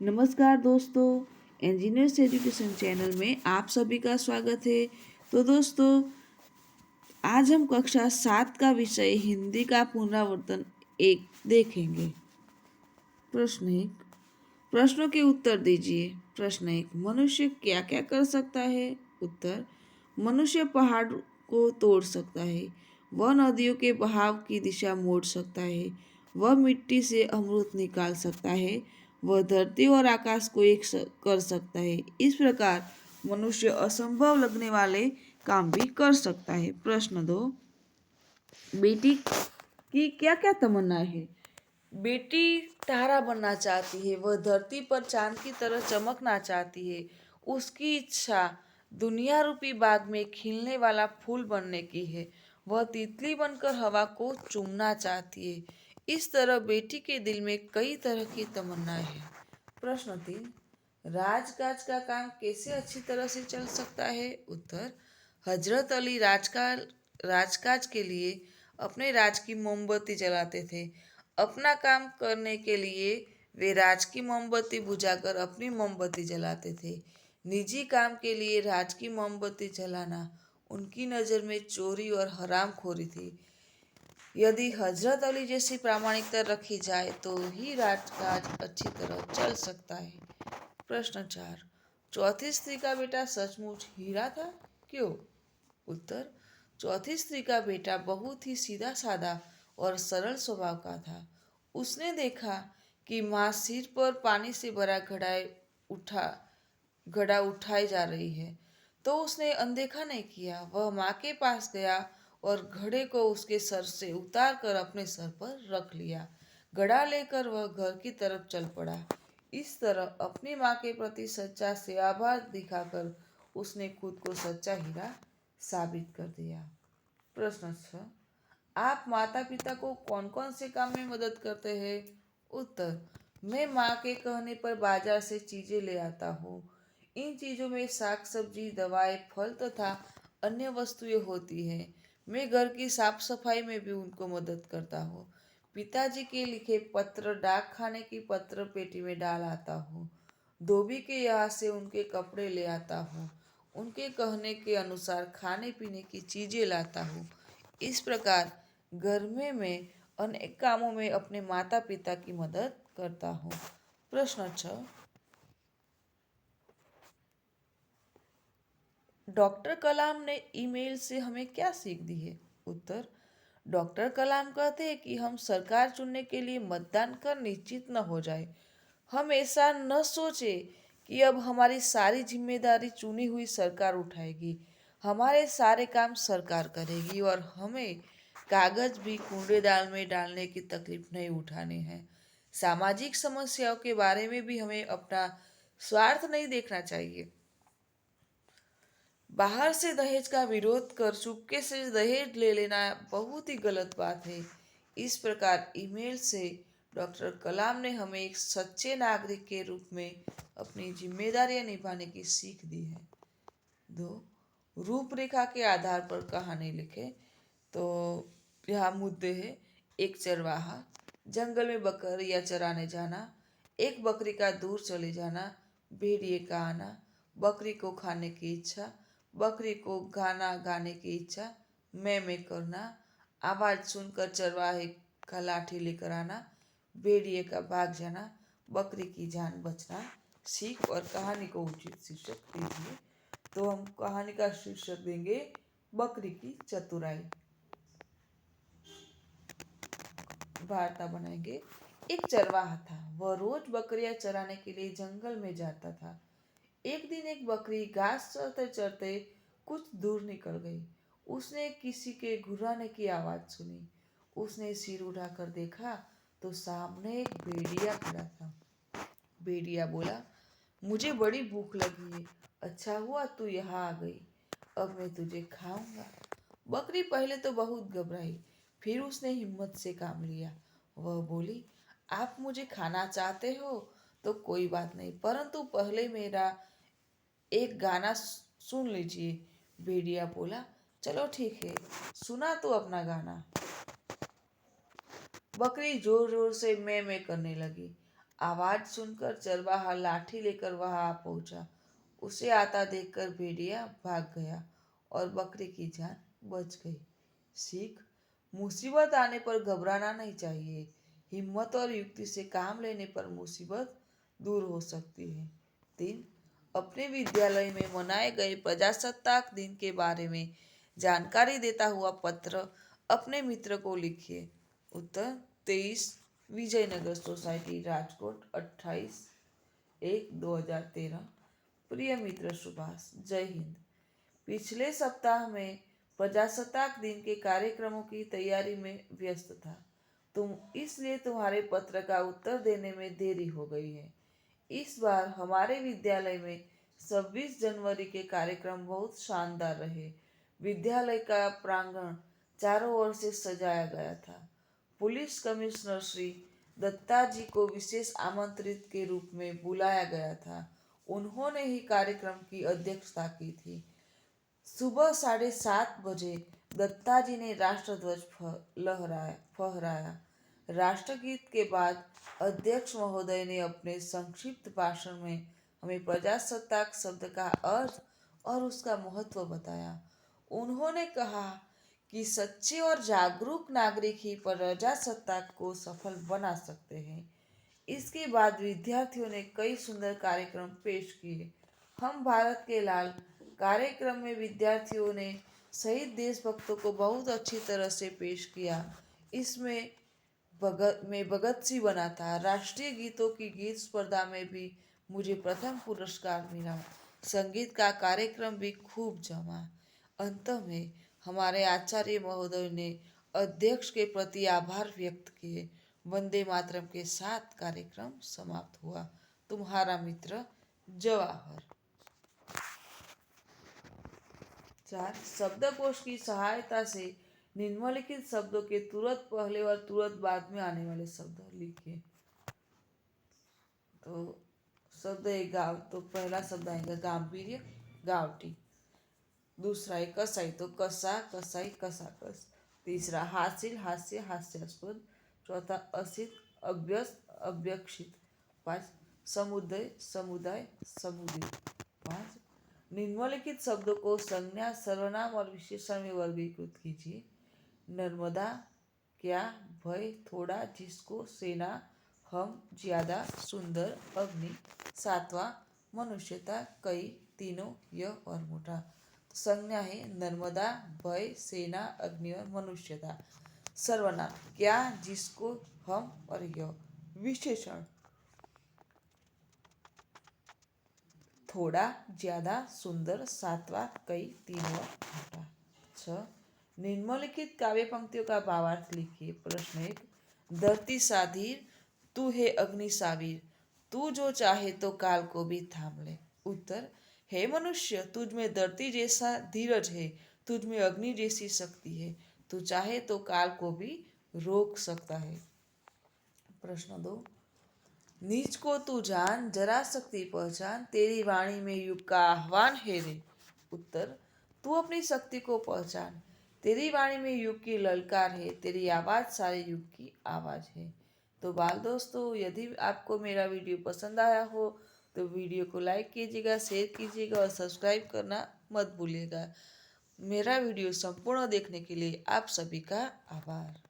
नमस्कार दोस्तों, engineers education channel में आप सभी का स्वागत है। तो दोस्तों, आज हम कक्षा 7 का विषय हिंदी का पुनरावर्तन एक देखेंगे। प्रश्न एक, प्रश्नों के उत्तर दीजिए। प्रश्न एक, मनुष्य क्या क्या कर सकता है? उत्तर, मनुष्य पहाड़ को तोड़ सकता है, वह नदियों के बहाव की दिशा मोड़ सकता है, वह मिट्टी से अमृत निकाल सकता है, वह धरती और आकाश को कर सकता है। इस प्रकार मनुष्य असंभव लगने वाले काम भी कर सकता है। प्रश्न दो, बेटी की क्या क्या तमन्ना है? बेटी तारा बनना चाहती है, वह धरती पर चांद की तरह चमकना चाहती है। उसकी इच्छा दुनिया रूपी बाग में खिलने वाला फूल बनने की है। वह तितली बनकर हवा को चूमना चाहती है। इस तरह बेटी के दिल में कई तरह की तमन्नाएं हैं। प्रश्न 3, राजकाज का काम कैसे अच्छी तरह से चल सकता है? उत्तर, हजरत अली राजकाज के लिए अपने राज की मोमबत्ती जलाते थे। अपना काम करने के लिए वे राज की मोमबत्ती बुझाकर अपनी मोमबत्ती जलाते थे। निजी काम के लिए राज की मोमबत्ती जलाना उनकी नज़र में चोरी और हरामखोरी थी। यदि हजरत अली जैसी प्रामाणिकता रखी जाए तो ही राजकाज अच्छी तरह चल सकता है। प्रश्न 4, चौथी स्त्री का बेटा सचमुच हीरा था? क्यों? उत्तर, चौथी स्त्री का बेटा बहुत ही सीधा साधा और सरल स्वभाव का था। उसने देखा कि माँ सिर पर पानी से भरा उठा घड़ा उठाई जा रही है, तो उसने अनदेखा नहीं किया। वह माँ के पास गया और घड़े को उसके सर से उतार कर अपने सर पर रख लिया। घड़ा लेकर वह घर की तरफ चल पड़ा। इस तरह अपनी माँ के प्रति सच्चा सेवाभाव दिखाकर उसने खुद को सच्चा हीरा साबित कर दिया। प्रश्न 6, आप माता पिता को कौन कौन से काम में मदद करते हैं? उत्तर, मैं माँ के कहने पर बाजार से चीजें ले आता हूँ। इन चीजों में साग सब्जी, दवाएं, फल तथा अन्य वस्तुएं होती हैं। मैं घर की साफ सफाई में भी उनको मदद करता हूँ। पिताजी के लिखे पत्र डाक खाने की पत्र पेटी में डाल आता हूँ। धोबी के यहाँ से उनके कपड़े ले आता हूँ। उनके कहने के अनुसार खाने पीने की चीजें लाता हूँ। इस प्रकार घर में मैं अनेक कामों में अपने माता पिता की मदद करता हूँ। प्रश्न 6, डॉक्टर कलाम ने ईमेल से हमें क्या सीख दी है? उत्तर, डॉक्टर कलाम कहते हैं कि हम सरकार चुनने के लिए मतदान कर निश्चित न हो जाए। हम ऐसा न सोचे कि अब हमारी सारी जिम्मेदारी चुनी हुई सरकार उठाएगी। हमारे सारे काम सरकार करेगी और हमें कागज भी कूड़ेदान में डालने की तकलीफ नहीं उठानी है। सामाजिक समस्याओं के बारे में भी हमें अपना स्वार्थ नहीं देखना चाहिए। बाहर से दहेज का विरोध कर चुपके से दहेज ले लेना बहुत ही गलत बात है। इस प्रकार ईमेल से डॉक्टर कलाम ने हमें एक सच्चे नागरिक के रूप में अपनी जिम्मेदारियां निभाने की सीख दी है। 2, रूपरेखा के आधार पर कहानी लिखे। तो यहाँ मुद्दे हैं, एक चरवाहा, जंगल में बकरियां चराने जाना, एक बकरी का दूर चले जाना, भेड़िए का आना, बकरी को खाने की इच्छा, बकरी को गाना गाने की इच्छा, मैं करना, आवाज़ सुनकर चरवाहे का लाठी लेकर आना, भेड़िए का भाग जाना, बकरी की जान बचना। सीख और कहानी को उचित शीर्षक दीजिए। तो हम कहानी का शीर्षक देंगे बकरी की चतुराई। वार्ता बनाएंगे। एक चरवाहा था, वह रोज बकरियां चराने के लिए जंगल में जाता था। एक दिन एक बकरी घास चरते चरते कुछ दूर निकल गई। उसने किसी के घुराने की आवाज सुनी। उसने सिर उठाकर देखा तो सामने एक भेड़िया खड़ा था। भेड़िया बोला, मुझे बड़ी भूख लगी है, अच्छा हुआ तू यहाँ आ गई, अब मैं तुझे खाऊंगा। बकरी पहले तो बहुत घबराई, फिर उसने हिम्मत से काम लिया। वह बोली, आप मुझे खाना चाहते हो तो कोई बात नहीं, परंतु पहले मेरा एक गाना सुन लीजिए। भेड़िया बोला, चलो ठीक है, सुना तो अपना गाना। बकरी जोर जोर से मैं करने लगी। आवाज सुनकर चरवाहा लाठी लेकर वहां आ पहुंचा। उसे आता देखकर भेड़िया भाग गया और बकरी की जान बच गई। सीख: मुसीबत आने पर घबराना नहीं चाहिए। हिम्मत और युक्ति से काम लेने पर मुसीबत दूर हो सकती है। 3. अपने विद्यालय में मनाए गए प्रजासत्ताक दिन के बारे में जानकारी देता हुआ पत्र अपने मित्र को लिखिए। उत्तर: 23 विजयनगर सोसाइटी, राजकोट, 28/1/2013। प्रिय मित्र सुभाष, जय हिंद। पिछले सप्ताह में प्रजासत्ताक दिन के कार्यक्रमों की तैयारी में व्यस्त था, इसलिए तुम्हारे पत्र का उत्तर देने में देरी हो गई है। इस बार हमारे विद्यालय में 26 जनवरी के कार्यक्रम बहुत शानदार रहे। विद्यालय का प्रांगण चारों ओर से सजाया गया था। पुलिस कमिश्नर श्री दत्ता जी को विशेष आमंत्रित के रूप में बुलाया गया था। उन्होंने ही कार्यक्रम की अध्यक्षता की थी। सुबह 7:30 बजे दत्ता जी ने राष्ट्रध्वज फहराया। राष्ट्रगीत के बाद अध्यक्ष महोदय ने अपने संक्षिप्त भाषण में हमें प्रजासत्ताक शब्द का अर्थ और उसका महत्व बताया। उन्होंने कहा कि सच्चे और जागरूक नागरिक ही प्रजासत्ताक को सफल बना सकते हैं। इसके बाद विद्यार्थियों ने कई सुंदर कार्यक्रम पेश किए। हम भारत के लाल कार्यक्रम में विद्यार्थियों ने शहीद देशभक्तों को बहुत अच्छी तरह से पेश किया। इसमें भगत सिंह बना था। राष्ट्रीय गीतों की गीत स्पर्धा में भी मुझे प्रथम पुरस्कार मिला। संगीत का कार्यक्रम भी खूब जमा। अंत में हमारे आचार्य महोदय ने अध्यक्ष के प्रति आभार व्यक्त किए। वंदे मातरम के साथ कार्यक्रम समाप्त हुआ। तुम्हारा मित्र जवाहर। 4. शब्दकोश की सहायता से निम्नलिखित शब्दों के तुरंत पहले और तुरंत बाद में आने वाले शब्द लिखिए। तो शब्द है गांव, तो पहला शब्द आएगा गांभीर्य, गांवटी। दूसरा है कसाई, तो कसा, कसाई, कसाकस। तीसरा हासिल, हास्य, हास्यास्पद। चौथा असित, अभ्यस्त, अभ्यक्षित। 5. समुदय, समुदाय, समुदित। 5. निम्नलिखित शब्दों को संज्ञा, सर्वनाम और विशेषण में वर्गीकृत कीजिए। नर्मदा, क्या, भय, थोड़ा, जिसको, सेना, हम, ज्यादा, सुंदर, अग्नि। 7वां मनुष्यता, कई, तीनों, यह और मोटा। तो संज्ञा है नर्मदा, भय, सेना, अग्नि और मनुष्यता। सर्वनाम क्या, जिसको, हम और यह। विशेषण थोड़ा, ज्यादा, सुंदर, सातवां, कई, तीनों, मोटा। 6. निम्नलिखित काव्य पंक्तियों का भावार्थ लिखिए। प्रश्न 1. धरती साधीर, तू है अग्नि सावीर, तू जो चाहे तो काल को भी थाम ले। उत्तर: हे मनुष्य, तुझ में धरती जैसा धीरज है, तुझ में अग्नि जैसी शक्ति है, तू चाहे तो काल को भी रोक सकता है। प्रश्न 2. नीच को तू जान, जरा शक्ति पहचान, तेरी वाणी में युग का आह्वान है रे। उत्तर: तू अपनी शक्ति को पहचान, तेरी वाणी में युग की ललकार है, तेरी आवाज़ सारे युग की आवाज़ है। तो बाल दोस्तों, यदि आपको मेरा वीडियो पसंद आया हो तो वीडियो को लाइक कीजिएगा, शेयर कीजिएगा और सब्सक्राइब करना मत भूलिएगा। मेरा वीडियो संपूर्ण देखने के लिए आप सभी का आभार।